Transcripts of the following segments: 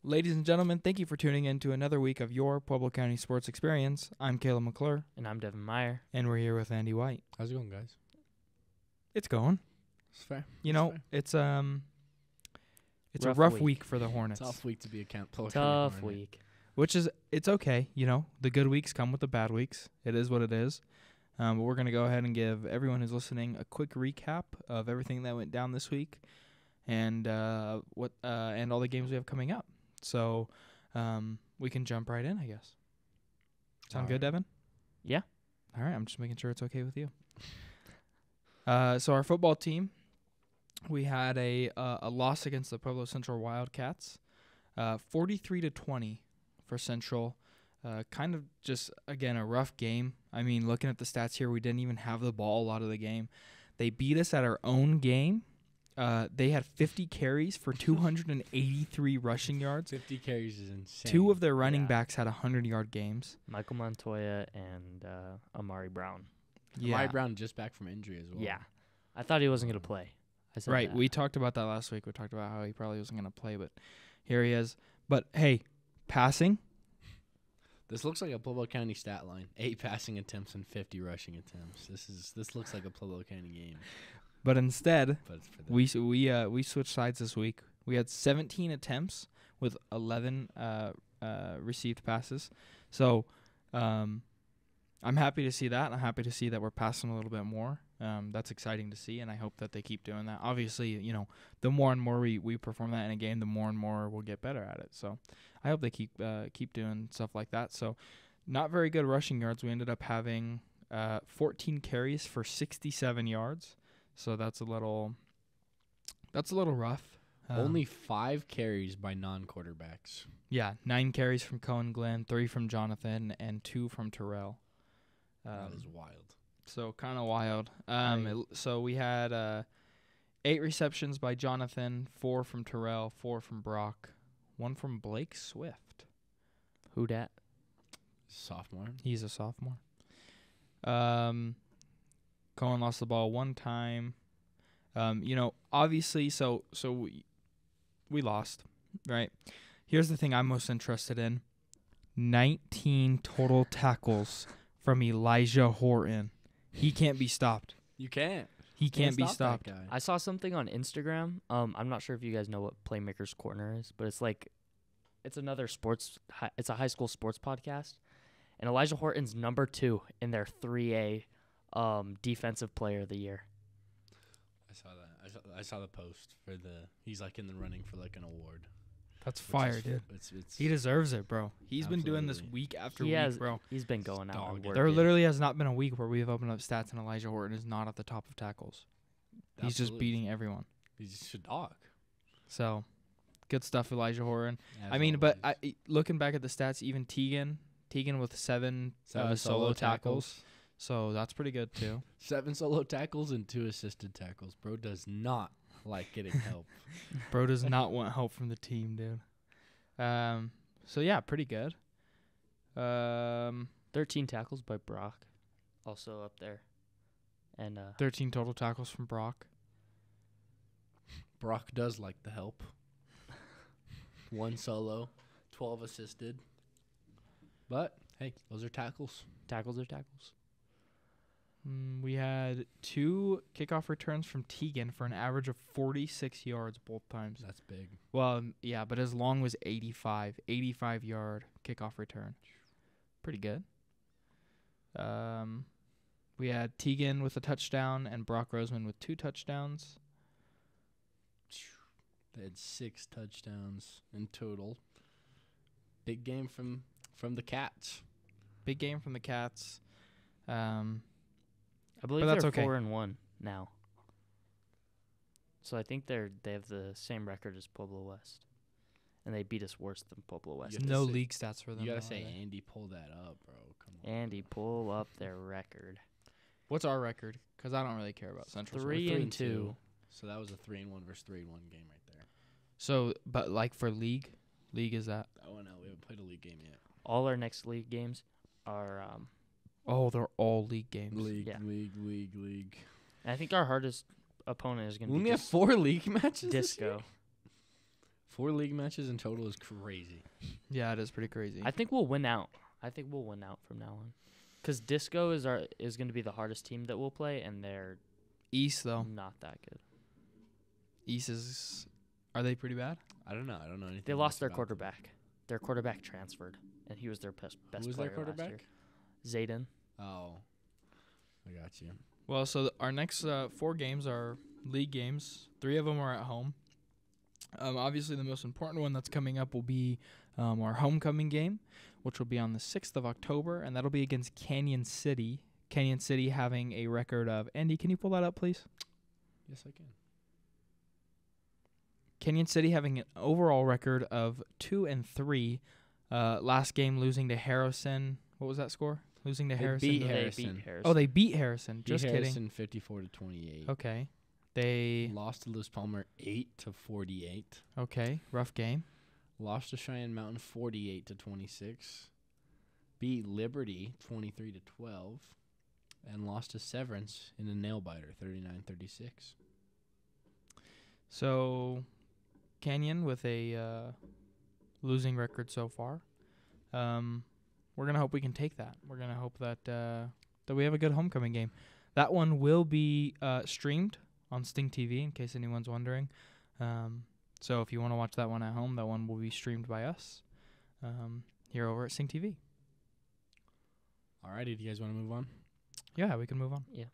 Ladies and gentlemen, thank you for tuning in to another week of your Pueblo County Sports Experience. I'm Caleb McClure. And I'm Devin Meyer. And we're here with Andy White. How's it going, guys? It's going. It's fair. It's a Rough rough week. week for the Hornets. Tough week to be a Pueblo County Tough Hornet. week. Which is, it's okay. The good weeks come with the bad weeks. It is what it is. But we're going to go ahead and give everyone who's listening a quick recap of everything that went down this week and and all the games we have coming up. So we can jump right in, I guess. Sound good, Devin? Yeah. All right. I'm just making sure it's okay with you. So our football team, we had a loss against the Pueblo Central Wildcats, 43-20 for Central. Kind of just, again, a rough game. I mean, looking at the stats here, we didn't even have the ball a lot of the game. They beat us at our own game. They had 50 carries for 283 rushing yards. 50 carries is insane. Two of their running backs had 100-yard games. Michael Montoya and Amari Brown. Amari Brown just back from injury as well. Yeah. I thought he wasn't going to play. I said Right. that. We talked about that last week. We talked about how he probably wasn't going to play, but here he is. But, hey, passing. This looks like a Pueblo County stat line. 8 passing attempts and 50 rushing attempts. This looks like a Pueblo County game. But instead, But it's for them. we switched sides this week. We had 17 attempts with 11 received passes. So I'm happy to see that. I'm happy to see that we're passing a little bit more. That's exciting to see, and I hope that they keep doing that. Obviously, the more and more we perform that in a game, the more and more we'll get better at it. So I hope they keep doing stuff like that. So not very good rushing yards. We ended up having 14 carries for 67 yards. So that's a little rough. Only 5 carries by non-quarterbacks. Yeah, 9 carries from Cohen Glenn, 3 from Jonathan, and 2 from Terrell. That is wild. So kind of wild. So we had 8 receptions by Jonathan, 4 from Terrell, 4 from Brock, 1 from Blake Swift. Who dat? Sophomore. He's a sophomore. Cohen lost the ball 1 time. Obviously, so we lost, right? Here's the thing I'm most interested in. 19 total tackles from Elijah Horton. He can't be stopped. You can't. He can't be stop stopped. that guy. I saw something on Instagram. I'm not sure if you guys know what Playmakers Corner is, but it's another it's a high school sports podcast. And Elijah Horton's number 2 in their 3A defensive player of the year. I saw that. I saw the post for he's like in the running for like an award. That's fire, dude. It's He deserves it, bro. He's been doing this Absolutely. week after He week, has- bro. He's been going out dog and it. working. There literally has not been a week where we've opened up stats and Elijah Horton is not at the top of tackles. He's just Absolutely. beating everyone. He's just a dog. So, good stuff, Elijah Horton. As I mean, but always. looking back at the stats, even Tegan with 7 solo tackles. So that's pretty good too. 7 solo tackles and 2 assisted tackles. Bro does not like getting help. Bro does not want help from the team, dude. So yeah, pretty good. 13 tackles by Brock, also up there. And 13 total tackles from Brock. Brock does like the help. 1 solo, 12 assisted. But, hey, those are tackles. tackles are tackles. We had 2 kickoff returns from Tegan for an average of 46 yards both times. That's big. Well, yeah, but his long was 85-yard kickoff return. Pretty good. We had Tegan with a touchdown and Brock Roseman with 2 touchdowns. They had 6 touchdowns in total. Big game from the Cats. Big game from the Cats. I believe that's they're okay. 4-1 now. So I think they have the same record as Pueblo West, and they beat us worse than Pueblo West. You have to No say- league stats for them. You got though, to say, are they? Andy, pull that up, bro. Come on. Andy, pull up their record. What's our record? Because I don't really care about Central. 3-2. So that was a 3-1 versus 3-1 game right there. So, but like for league is that? Oh, no, we haven't played a league game yet. All our next league games are. Oh, they're all league games. League. And I think our hardest opponent is going We to only be have 4 league matches this year? Disco. 4 league matches in total is crazy. Yeah, it is pretty crazy. I think we'll win out. I think we'll win out from now on. Because Disco is going to be the hardest team that we'll play, and they're East though. not that good. East is. Are they pretty bad? I don't know. I don't know anything. They else lost their about them. quarterback. Their quarterback transferred, and he was their best Who was player their quarterback? last year. Zayden. Oh, I got you. Well, so our next 4 games are league games. 3 of them are at home. Obviously, the most important one that's coming up will be our homecoming game, which will be on the 6th of October, and that'll be against Canyon City. Canyon City having a record of... Andy, can you pull that up, please? Yes, I can. Canyon City having an overall record of 2-3. Last game losing to Harrison. What was that score? Losing to They Harrison. beat They Harrison. beat Harrison. Oh, they beat Harrison. Just Beat kidding. Harrison 54-28. Okay. They... Lost to Lewis Palmer 8-48. Okay. Rough game. Lost to Cheyenne Mountain 48-26. Beat Liberty 23-12. And lost to Severance in a nail biter 39-36. So, Canyon with a losing record so far. We're gonna hope we can take that. We're gonna hope that that we have a good homecoming game. That one will be streamed on Sting TV, in case anyone's wondering. So if you want to watch that one at home, that one will be streamed by us here over at Sting TV. Alrighty, do you guys want to move on? Yeah, we can move on. Yeah.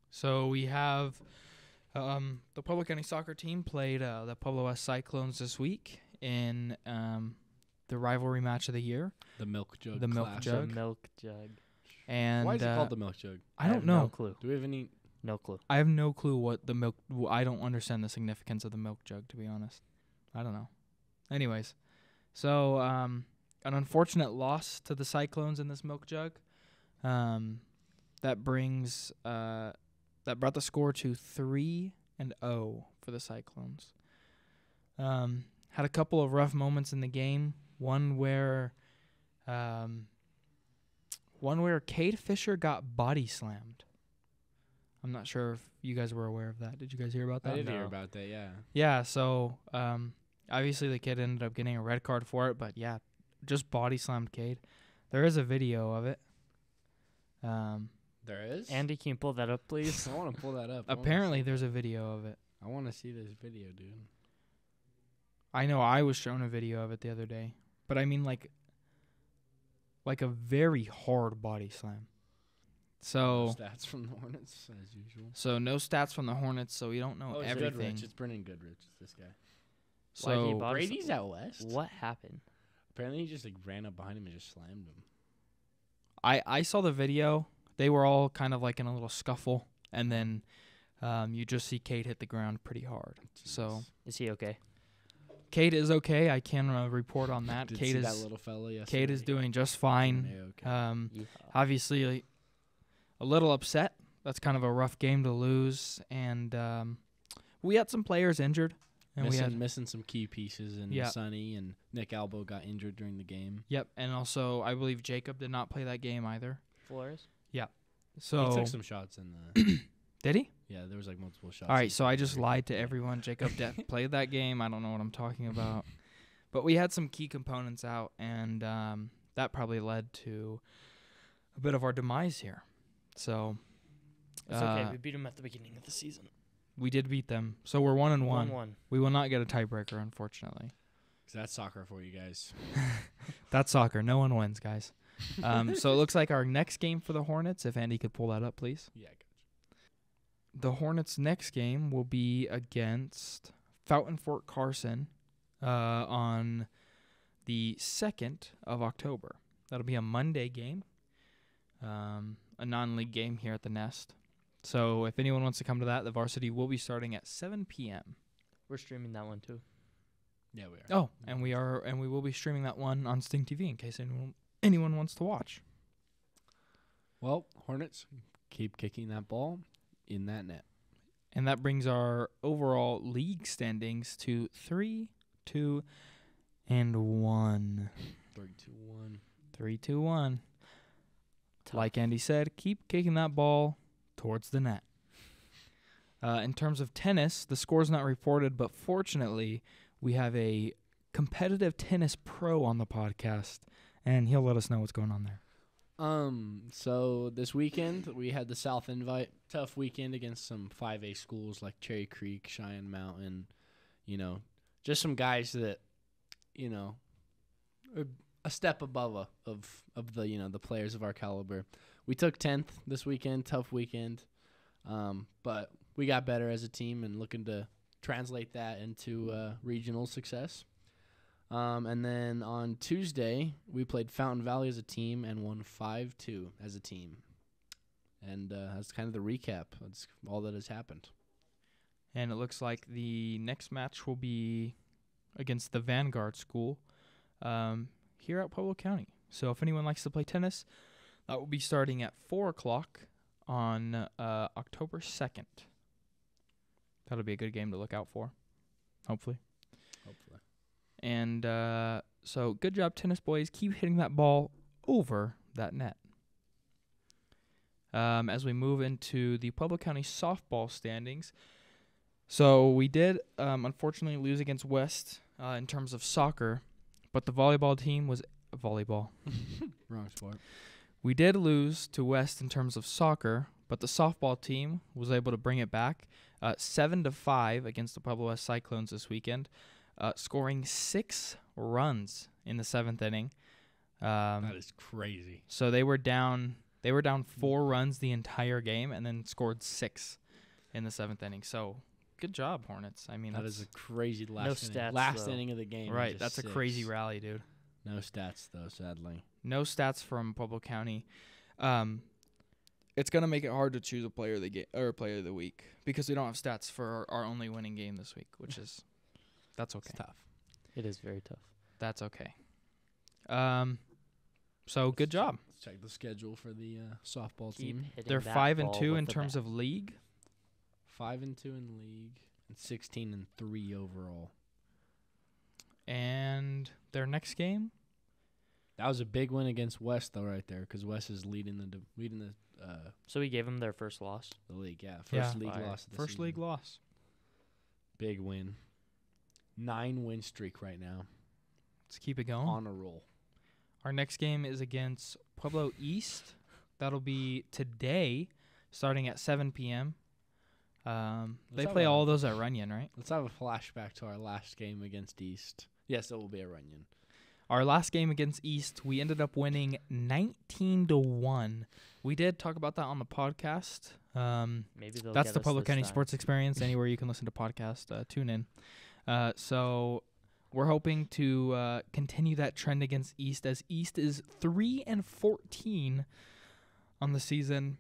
So we have the Pueblo County soccer team played the Pueblo West Cyclones this week in the rivalry match of the year. The Milk Jug. The Milk Clash. Jug. The milk jug. And Why is it called the Milk Jug? I don't have know. No clue. Do we have any? No clue. I have no clue what the milk. I don't understand the significance of the milk jug, to be honest. I don't know. Anyways, so an unfortunate loss to the Cyclones in this milk jug. That brought the score to 3-0 for the Cyclones. Had a couple of rough moments in the game. One where Cade Fisher got body slammed. I'm not sure if you guys were aware of that. Did you guys hear about that? I did hear No. about that. Yeah. Yeah, so obviously the kid ended up getting a red card for it, but yeah, just body slammed Cade. There is a video of it. There is. Andy, can you pull that up, please? I want to pull that up. Apparently there's a video of it. I want to see this video, dude. I know I was shown a video of it the other day, but I mean like a very hard body slam. So Stats from the Hornets as usual. so no stats from the Hornets, so we don't know it's everything. Goodrich. It's Brennan Goodrich. It's this guy. Why did he So body Brady's out west. What happened? Apparently, he just like ran up behind him and just slammed him. I saw the video. They were all kind of like in a little scuffle, and then you just see Cade hit the ground pretty hard. So Is he okay? Cade is okay. I can report on that. Did Cade see is that little fella yesterday? Cade is doing just fine. Yeah, okay. Yeehaw. Obviously, a little upset. That's kind of a rough game to lose, and we had some players injured, and we had missing some key pieces, and Yeah. Sonny and Nick Albo got injured during the game. yep, and also I believe Jacob did not play that game either. Flores? So He took some shots in the. did he? Yeah, there was like multiple shots. All right, in so I just the- lied to everyone. Jacob played that game. I don't know what I'm talking about. But we had some key components out, and that probably led to a bit of our demise here. So It's okay. We beat him at the beginning of the season. we did beat them. So we're 1-1. 1-1. We will not get a tiebreaker, unfortunately. 'Cause that's soccer for you guys. That's soccer. No one wins, guys. So it looks like our next game for the Hornets, if Andy could pull that up, please. Yeah, I got The Hornets' next game will be against Fountain Fort Carson on the 2nd of October. That'll be a Monday game, a non-league game here at the Nest. So if anyone wants to come to that, the varsity will be starting at 7 p.m. We're streaming that one too. Yeah, we are. Oh, and we will be streaming that one on Sting TV in case anyone wants to watch. Well, Hornets, keep kicking that ball in that net. And that brings our overall league standings to 3-2-1. 3-2-1. 3-2-1. Tough. Like Andy said, keep kicking that ball towards the net. In terms of tennis, the score's not reported, but fortunately, we have a competitive tennis pro on the podcast, and he'll let us know what's going on there. So this weekend we had the South Invite, tough weekend against some 5A schools like Cherry Creek, Cheyenne Mountain, just some guys that, are a step above of the the players of our caliber. We took 10th this weekend, tough weekend, but we got better as a team and looking to translate that into regional success. And then on Tuesday, we played Fountain Valley as a team and won 5-2 as a team. And that's kind of the recap. That's all that has happened. And it looks like the next match will be against the Vanguard School here at Pueblo County. So if anyone likes to play tennis, that will be starting at 4 o'clock on October 2nd. That'll be a good game to look out for, hopefully. And so good job, tennis boys. Keep hitting that ball over that net. As we move into the Pueblo County softball standings. So we did, unfortunately, lose against West in terms of soccer, but the volleyball team was volleyball. Wrong sport. We did lose to West in terms of soccer, but the softball team was able to bring it back 7-5 against the Pueblo West Cyclones this weekend. Scoring 6 runs in the 7th inning. That is crazy. So they were down 4 runs the entire game and then scored 6 in the 7th inning. So good job, Hornets. I mean, that is a crazy last inning. stats, Last inning of the game. Right, that's 6. a crazy rally, dude. No stats though, sadly. No stats from Pueblo County. It's gonna make it hard to choose a player of the game or player of the week because we don't have stats for our only winning game this week, which is that's okay. It's tough. It is very tough. That's okay. So good job. Let's check the schedule for the softball Keep team. hitting They're that 5-2 ball in with the terms bat. of league. 5-2 in league and 16-3 overall. And their next game, That was a big win against West though, right there, because West is leading the So we gave them their first loss. the league. Yeah, Yeah. first league Fire. loss of the first season. league loss. Big win. 9-win streak right now. Let's keep it going. On a roll. Our next game is against Pueblo East. That'll be today, starting at 7 p.m. They have play a- all those at Runyon, right? Let's have a flashback to our last game against East. Yes, it will be a Runyon. Our last game against East, we ended up winning 19-1. We did talk about that on the podcast. Maybe they'll That's get the us Pueblo this County time. Sports Experience. Anywhere you can listen to podcasts, tune in. So we're hoping to continue that trend against East, as East is 3-14 on the season.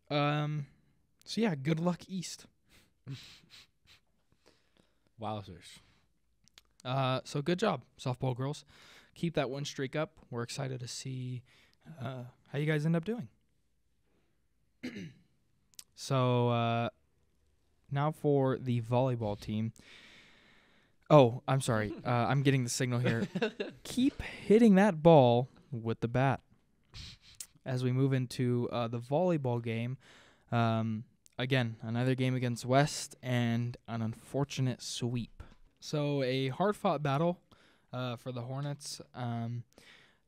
So yeah, good luck, East. Wowzers. So good job, softball girls. Keep that win streak up. We're excited to see how you guys end up doing. So now for the volleyball team. Oh, I'm sorry. I'm getting the signal here. Keep hitting that ball with the bat. As we move into the volleyball game, again, another game against West and an unfortunate sweep. So a hard-fought battle for the Hornets.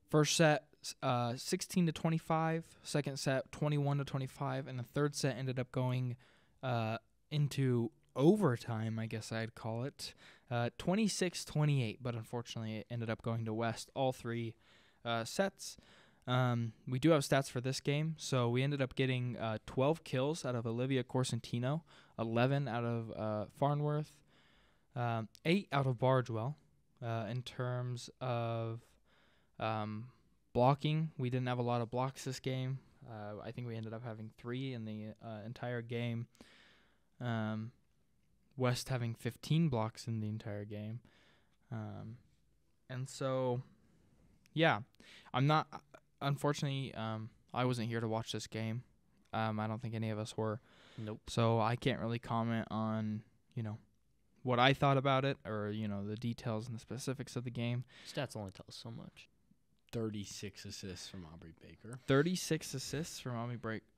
First set, 16-25. Second set, 21-25. And the third set ended up going into overtime, I guess I'd call it. 26-28, but unfortunately it ended up going to West all 3 sets. We do have stats for this game. So we ended up getting 12 kills out of Olivia Corsentino, 11 out of Farnworth, 8 out of Bargewell. In terms of blocking, we didn't have a lot of blocks this game. I think we ended up having 3 in the entire game. West having 15 blocks in the entire game. And so, yeah, unfortunately, I wasn't here to watch this game. I don't think any of us were. Nope. So I can't really comment on, what I thought about it or, the details and the specifics of the game. Stats only tell us so much. 36 assists from Aubrey Baker. 36 assists from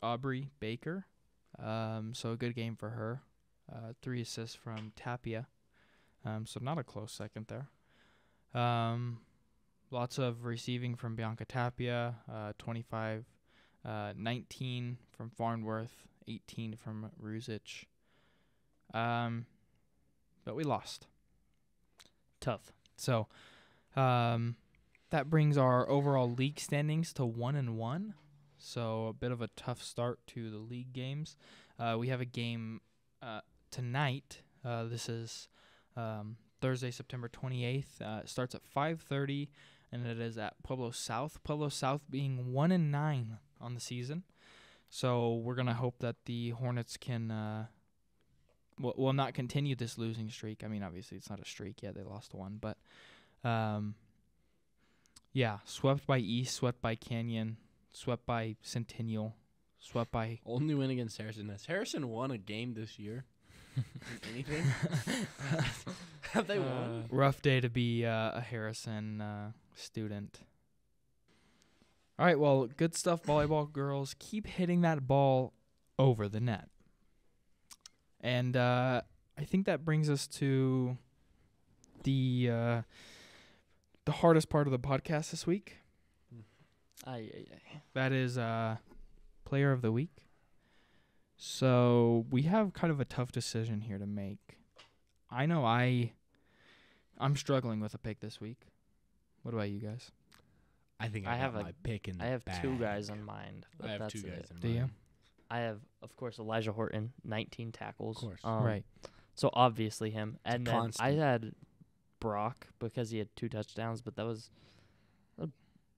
Aubrey Baker. So a good game for her. 3 assists from Tapia. So not a close second there. Lots of receiving from Bianca Tapia. 25, 19 from Farnworth, 18 from Ruzic. But we lost. Tough. So that brings our overall league standings to 1-1. So a bit of a tough start to the league games. We have a game tonight. This is Thursday, September 28th. It starts at 5:30, and it is at Pueblo South. Pueblo South being 1-9 on the season. So we're going to hope that the Hornets can will not continue this losing streak. I mean, obviously, it's not a streak yet. They lost one. But, yeah, swept by East, swept by Canyon, swept by Centennial, swept by... Only win against Harrison. Has Harrison won a game this year? Anything? Have they won? Rough day to be a Harrison student. All right, well, good stuff, volleyball girls. Keep hitting that ball over the net. And I think that brings us to the hardest part of the podcast this week. That is Player of the Week. So we have kind of a tough decision here to make. I know I'm struggling with a pick this week. What about you guys? I think I have my pick in the I have bag. 2 guys in mind. But I have that's 2 guys it. in Do mind. you? I have, of course, Elijah Horton, 19 tackles. Of course. Right. So obviously him. It's a And then I constant. had Brock because he had 2 touchdowns, but that was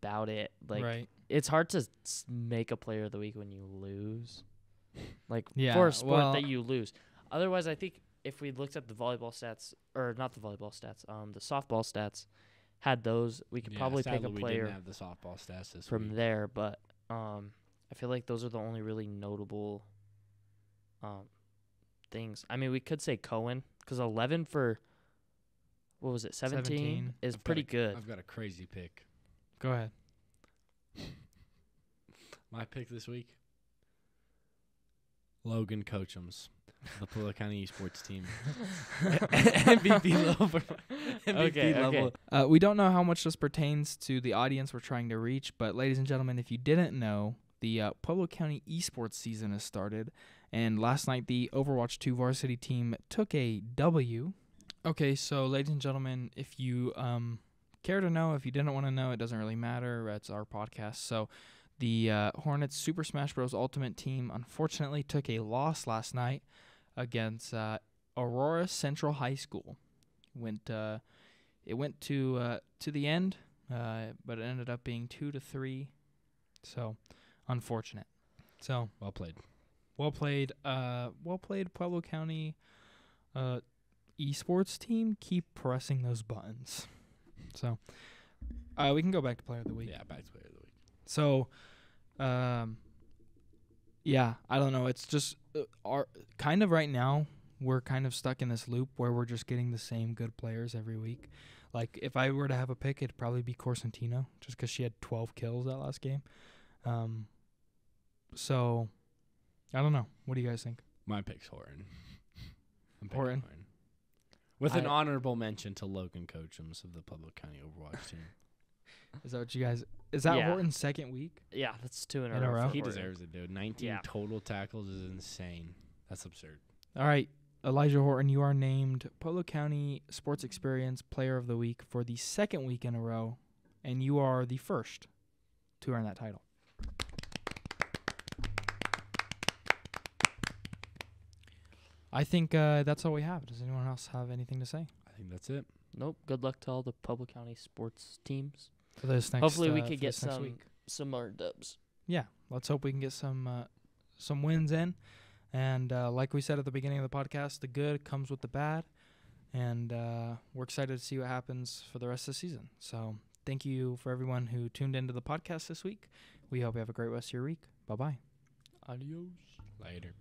about it. Like, right. it's hard to make a Player of the Week when you lose. Like, Yeah, for a sport well- that you lose. Otherwise, I think if we looked at the volleyball stats, or not the volleyball stats, the softball stats, had those, we could probably pick a sadly we player didn't have the softball stats this from week. there. But I feel like those are the only really notable things. I mean, we could say Cohen, because 11 for, what was it, 17 is I've got pretty a- good. I've got a crazy pick. Go ahead. My pick this week, Logan Coachums, the Pueblo County esports team. MVP level. Okay, level. We don't know how much this pertains to the audience we're trying to reach, but ladies and gentlemen, if you didn't know, the Pueblo County esports season has started, and last night the Overwatch 2 varsity team took a W. Okay, so ladies and gentlemen, if you care to know, if you didn't want to know, it doesn't really matter. It's our podcast. So the Hornets Super Smash Bros. Ultimate team unfortunately took a loss last night against Aurora Central High School. It went to the end, but it ended up being 2-3. So unfortunate. So Well played. well played, Pueblo County esports team. Keep pressing those buttons. So we can go back to Player of the Week. Yeah, back to Player of the Week. So, yeah, I don't know. It's just our kind of right now. We're kind of stuck in this loop where we're just getting the same good players every week. Like if I were to have a pick, it'd probably be Corsentino, just because she had 12 kills that last game. So I don't know. What do you guys think? My pick's Horton. I'm picking Horton. With an I- honorable mention to Logan Coachums of the Pueblo County Overwatch team. Is that what you guys? Is that Yeah. Horton's second week? Yeah, that's 2 in In a a row? row. He deserves it, dude. 19 Yeah. total tackles is insane. That's absurd. All right, Elijah Horton, you are named Pueblo County Sports Experience Player of the Week for the second week in a row, and you are the first to earn that title. I think that's all we have. Does anyone else have anything to say I think that's it. Nope. Good luck to all the Pueblo County sports teams. for this next? Hopefully we for could get this next some week? similar dubs. Yeah, let's hope we can get some wins in. And like we said at the beginning of the podcast, the good comes with the bad. And we're excited to see what happens for the rest of the season. So thank you for everyone who tuned into the podcast this week. We hope you have a great rest of your week. Bye-bye. Adios. Later.